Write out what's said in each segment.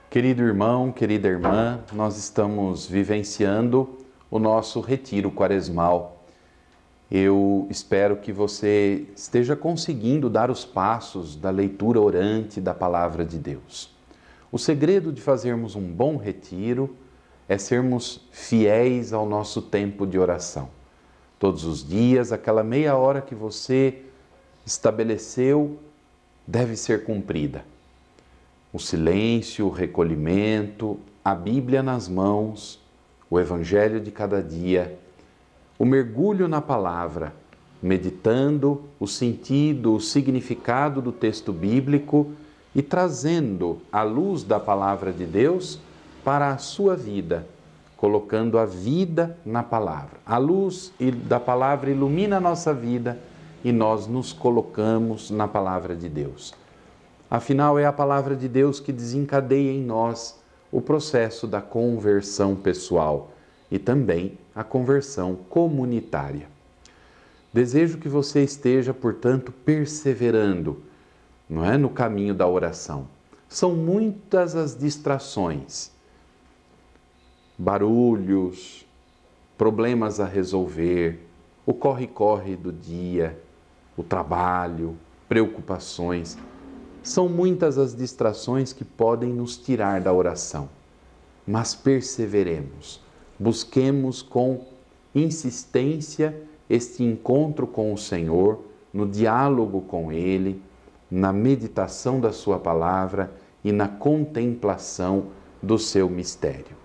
Querido irmão, querida irmã, nós estamos vivenciando o nosso retiro quaresmal. Eu espero que você esteja conseguindo dar os passos da leitura orante da Palavra de Deus. O segredo de fazermos um bom retiro é sermos fiéis ao nosso tempo de oração. Todos os dias, aquela meia hora que você estabeleceu deve ser cumprida. O silêncio, o recolhimento, a Bíblia nas mãos, o Evangelho de cada dia, o mergulho na palavra, meditando o sentido, o significado do texto bíblico e trazendo a luz da palavra de Deus para a sua vida, colocando a vida na palavra. A luz da palavra ilumina a nossa vida e nós nos colocamos na palavra de Deus. Afinal, é a palavra de Deus que desencadeia em nós o processo da conversão pessoal e também a conversão comunitária. Desejo que você esteja, portanto, perseverando, no caminho da oração. São muitas as distrações, barulhos, problemas a resolver, o corre-corre do dia, o trabalho, preocupações. São muitas as distrações que podem nos tirar da oração, mas perseveremos, busquemos com insistência este encontro com o Senhor, no diálogo com Ele, na meditação da Sua palavra e na contemplação do seu mistério.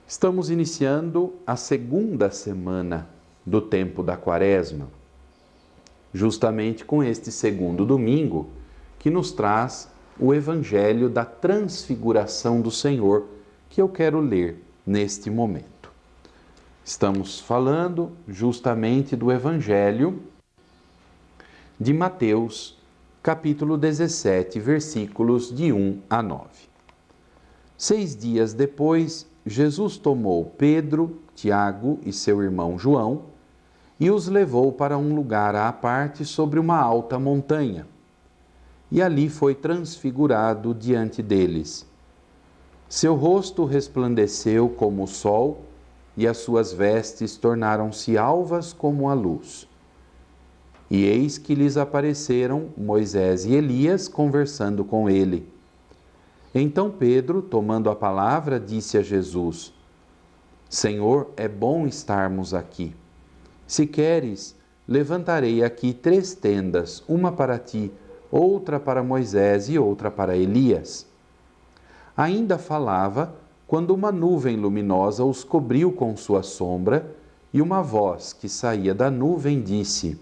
Estamos iniciando a segunda semana do tempo da Quaresma, justamente com este segundo domingo, que nos traz o Evangelho da Transfiguração do Senhor, que eu quero ler neste momento. Estamos falando justamente do Evangelho de Mateus, capítulo 17, versículos de 1 a 9. 6 dias depois, Jesus tomou Pedro, Tiago e seu irmão João e os levou para um lugar à parte sobre uma alta montanha. E ali foi transfigurado diante deles. Seu rosto resplandeceu como o sol, e as suas vestes tornaram-se alvas como a luz. E eis que lhes apareceram Moisés e Elias conversando com ele. Então Pedro, tomando a palavra, disse a Jesus: Senhor, é bom estarmos aqui. Se queres, levantarei aqui 3 tendas, uma para ti, outra para Moisés e outra para Elias. Ainda falava quando uma nuvem luminosa os cobriu com sua sombra e uma voz que saía da nuvem disse: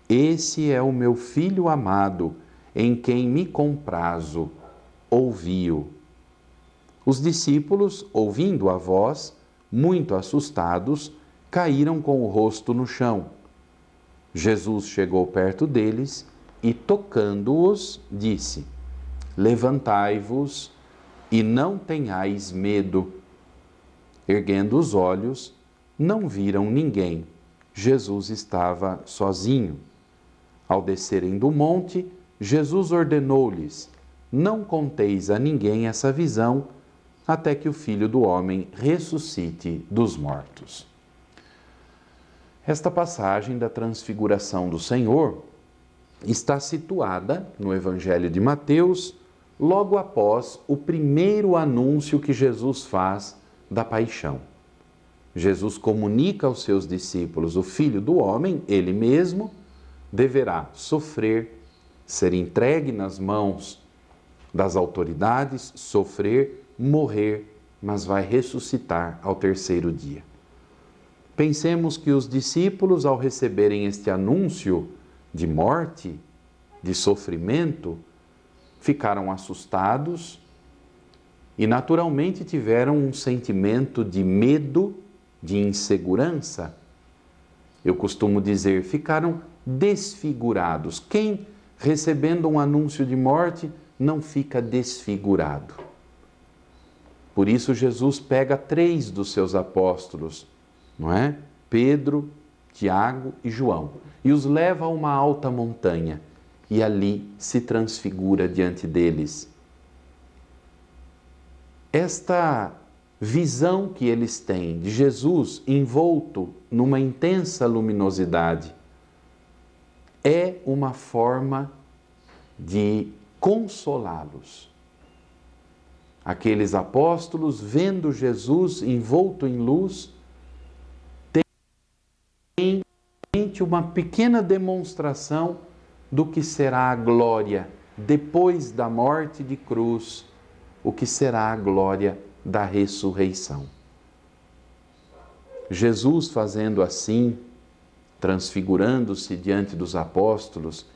Esse é o meu filho amado, em quem me comprazo, ouvi-o. Os discípulos, ouvindo a voz, muito assustados, caíram com o rosto no chão. Jesus chegou perto deles e, tocando-os, disse: Levantai-vos e não tenhais medo. Erguendo os olhos, não viram ninguém. Jesus estava sozinho. Ao descerem do monte, Jesus ordenou-lhes: Não conteis a ninguém essa visão, até que o Filho do Homem ressuscite dos mortos. Esta passagem da transfiguração do Senhor está situada no Evangelho de Mateus, logo após o primeiro anúncio que Jesus faz da paixão. Jesus comunica aos seus discípulos: o Filho do Homem, ele mesmo, deverá sofrer, ser entregue nas mãos das autoridades, sofrer, morrer, mas vai ressuscitar ao 3º dia. Pensemos que os discípulos, ao receberem este anúncio de morte, de sofrimento, ficaram assustados e naturalmente tiveram um sentimento de medo, de insegurança. Eu costumo dizer, ficaram desfigurados. Quem, recebendo um anúncio de morte, não fica desfigurado? Por isso Jesus pega 3 dos seus apóstolos, não é? Pedro, Tiago e João, e os leva a uma alta montanha, e ali se transfigura diante deles. esta visão que eles têm de Jesus envolto numa intensa luminosidade é uma forma de consolá-los. Aqueles apóstolos, vendo Jesus envolto em luz, têm uma pequena demonstração do que será a glória depois da morte de cruz, o que será a glória da ressurreição. Jesus, fazendo assim, transfigurando-se diante dos apóstolos,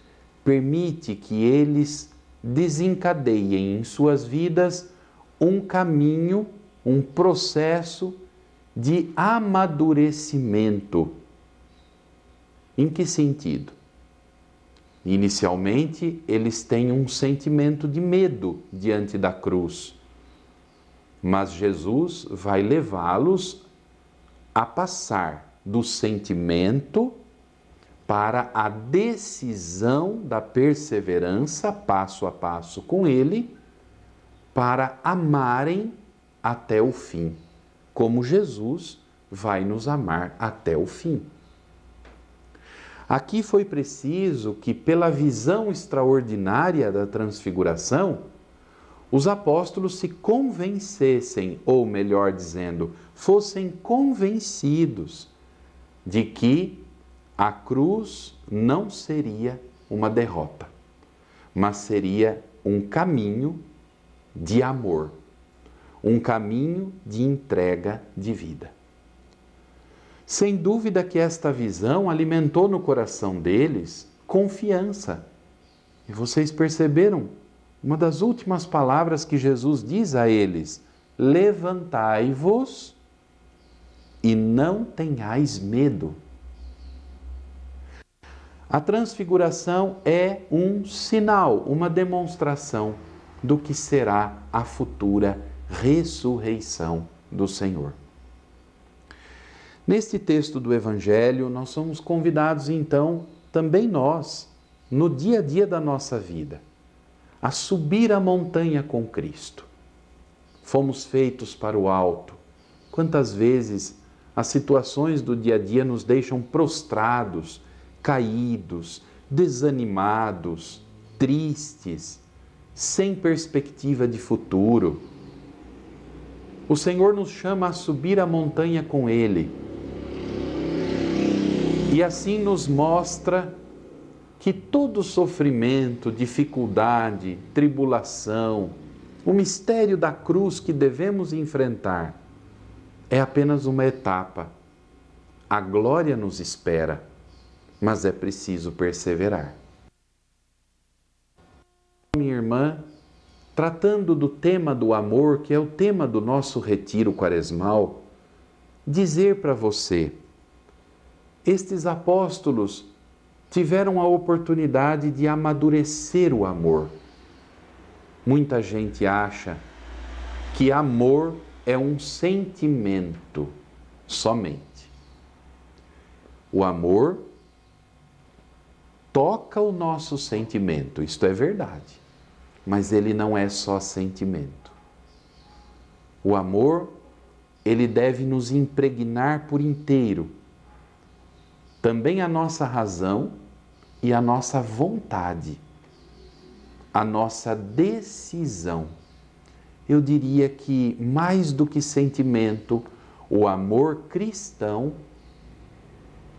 permite que eles desencadeiem em suas vidas um caminho, um processo de amadurecimento. Em que sentido? Inicialmente, eles têm um sentimento de medo diante da cruz, mas Jesus vai levá-los a passar do sentimento para a decisão da perseverança, passo a passo com Ele, para amarem até o fim, como Jesus vai nos amar até o fim. Aqui foi preciso que, pela visão extraordinária da transfiguração, os apóstolos se convencessem, ou melhor dizendo, fossem convencidos de que a cruz não seria uma derrota, mas seria um caminho de amor, um caminho de entrega de vida. Sem dúvida que esta visão alimentou no coração deles confiança. E vocês perceberam uma das últimas palavras que Jesus diz a eles: levantai-vos e não tenhais medo. A transfiguração é um sinal, uma demonstração do que será a futura ressurreição do Senhor. Neste texto do Evangelho, nós somos convidados, então, também nós, no dia a dia da nossa vida, a subir a montanha com Cristo. Fomos feitos para o alto. Quantas vezes as situações do dia a dia nos deixam prostrados, caídos, desanimados, tristes, sem perspectiva de futuro. O Senhor nos chama a subir a montanha com Ele. E assim nos mostra que todo sofrimento, dificuldade, tribulação, o mistério da cruz que devemos enfrentar é apenas uma etapa. A glória nos espera, mas é preciso perseverar. Minha irmã, tratando do tema do amor, que é o tema do nosso retiro quaresmal, dizer para você: estes apóstolos tiveram a oportunidade de amadurecer o amor. Muita gente acha que amor é um sentimento somente. O amor toca o nosso sentimento, isto é verdade, mas ele não é só sentimento. O amor, ele deve nos impregnar por inteiro. Também a nossa razão e a nossa vontade, a nossa decisão. Eu diria que, mais do que sentimento, o amor cristão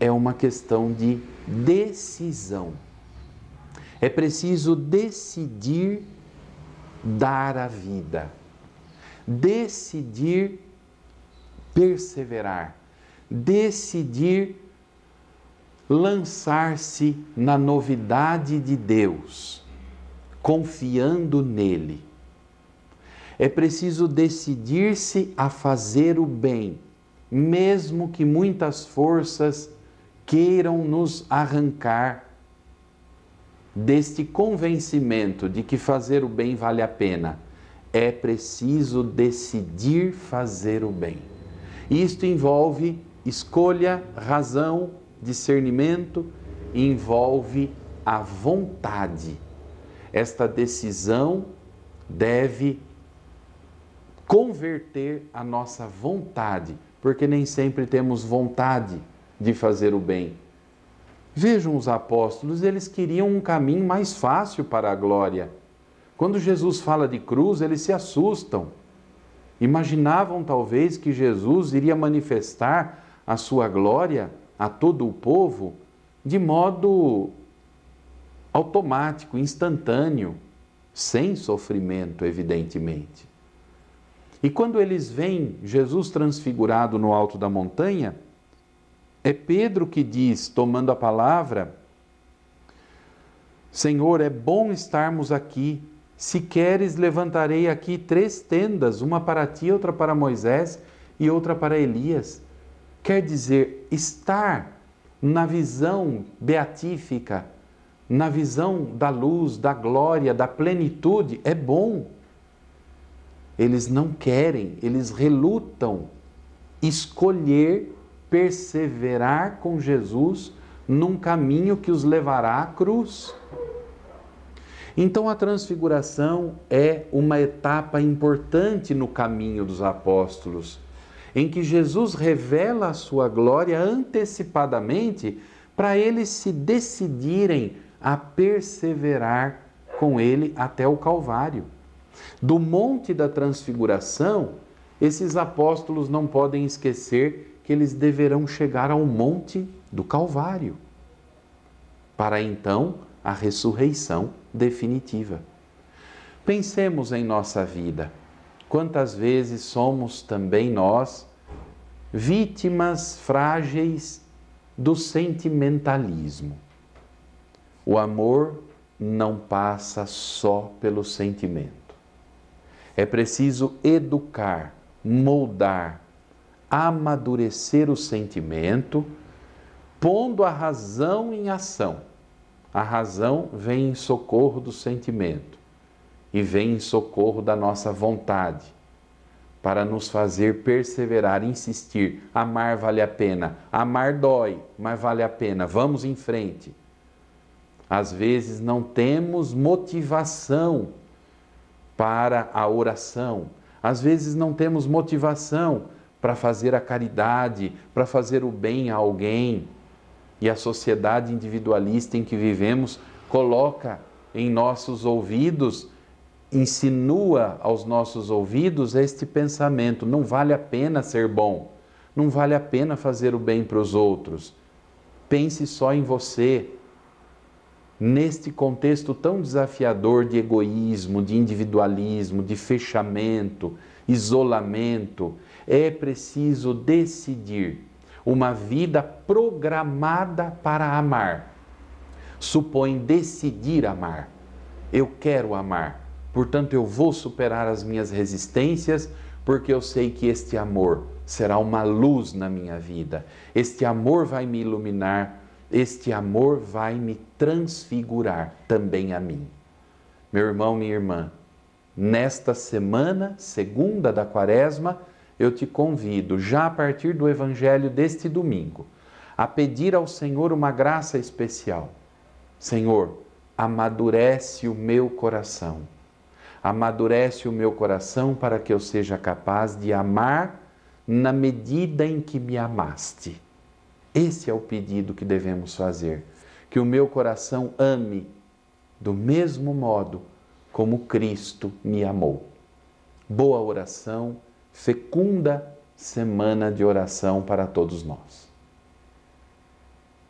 é uma questão de decisão. É preciso decidir dar a vida, decidir perseverar, decidir lançar-se na novidade de Deus, confiando nele. É preciso decidir-se a fazer o bem, mesmo que muitas forças queiram nos arrancar deste convencimento de que fazer o bem vale a pena. É preciso decidir fazer o bem. Isto envolve escolha, razão, discernimento, envolve a vontade. Esta decisão deve converter a nossa vontade, porque nem sempre temos vontade de fazer o bem. Vejam os apóstolos, eles queriam um caminho mais fácil para a glória. Quando Jesus fala de cruz, eles se assustam. Imaginavam talvez que Jesus iria manifestar a sua glória a todo o povo de modo automático, instantâneo, sem sofrimento, evidentemente. E quando eles veem Jesus transfigurado no alto da montanha, é Pedro que diz, tomando a palavra: Senhor, é bom estarmos aqui. Se queres, levantarei aqui 3 tendas, uma para ti, outra para Moisés e outra para Elias. Quer dizer, estar na visão beatífica, na visão da luz, da glória, da plenitude, é bom. Eles não querem, eles relutam escolher perseverar com Jesus num caminho que os levará à cruz. Então a transfiguração é uma etapa importante no caminho dos apóstolos, em que Jesus revela a sua glória antecipadamente para eles se decidirem a perseverar com ele até o Calvário. Do Monte da Transfiguração, esses apóstolos não podem esquecer que eles deverão chegar ao Monte do Calvário, para então a ressurreição definitiva. Pensemos em nossa vida. Quantas vezes somos também nós vítimas frágeis do sentimentalismo? O amor não passa só pelo sentimento. É preciso educar, moldar, amadurecer o sentimento, pondo a razão em ação. A razão vem em socorro do sentimento e vem em socorro da nossa vontade, para nos fazer perseverar, insistir. Amar vale a pena. Amar dói, mas vale a pena. Vamos em frente. Às vezes não temos motivação para a oração. Às vezes não temos motivação para fazer a caridade, para fazer o bem a alguém. E a sociedade individualista em que vivemos coloca em nossos ouvidos, insinua aos nossos ouvidos este pensamento: não vale a pena ser bom, não vale a pena fazer o bem para os outros. Pense só em você. Neste contexto tão desafiador de egoísmo, de individualismo, de fechamento, isolamento, é preciso decidir uma vida programada para amar. Supõe decidir amar. Eu quero amar, portanto eu vou superar as minhas resistências, porque eu sei que este amor será uma luz na minha vida. Este amor vai me iluminar, este amor vai me transfigurar também a mim. Meu irmão, minha irmã, nesta semana, segunda da Quaresma, eu te convido, já a partir do Evangelho deste domingo, a pedir ao Senhor uma graça especial. Senhor, amadurece o meu coração. Amadurece o meu coração para que eu seja capaz de amar na medida em que me amaste. Esse é o pedido que devemos fazer. Que o meu coração ame do mesmo modo como Cristo me amou. Boa oração, fecunda semana de oração para todos nós.